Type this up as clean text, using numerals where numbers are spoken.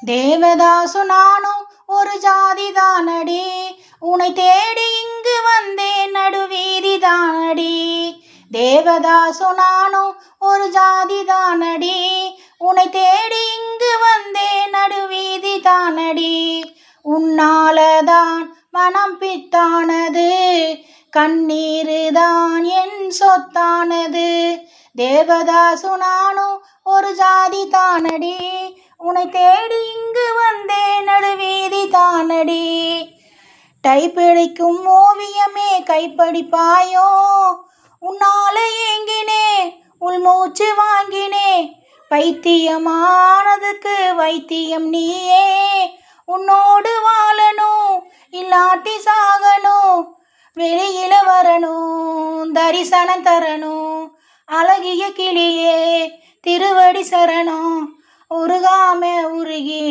தேவதாசு நானும் ஒரு ஜாதி தானடி, உன்னை தேடி இங்கு வந்தேன் நடுவீதி தானடி. தேவதாசு நானும் ஒரு ஜாதி தானடி, உன்னை தேடி இங்கு வந்தேன் நடுவீதி தானடி. உன்னாலதான் மனம் பித்தானது, கண்ணீருதான் என் சொத்தானது. தேவதாசு நானும் ஒரு ஜாதி தானடி, உன்னை தேடி இங்கு வந்தேன் நடுவீதி தானடி. டைப்பிடிக்கும் ஓவியமே கைப்படிப்பாயோ, உன்னால ஏங்கினே உள்மூச்சு வாங்கினே. பைத்தியமானதுக்கு வைத்தியம் நீயே, உன்னோடு வாழணும் இல்லாட்டி சாகணும். வெளியில வரணும் தரிசனம் தரணும், அழகிய கிளியே திருவடி சரணம். உருகாம உருகி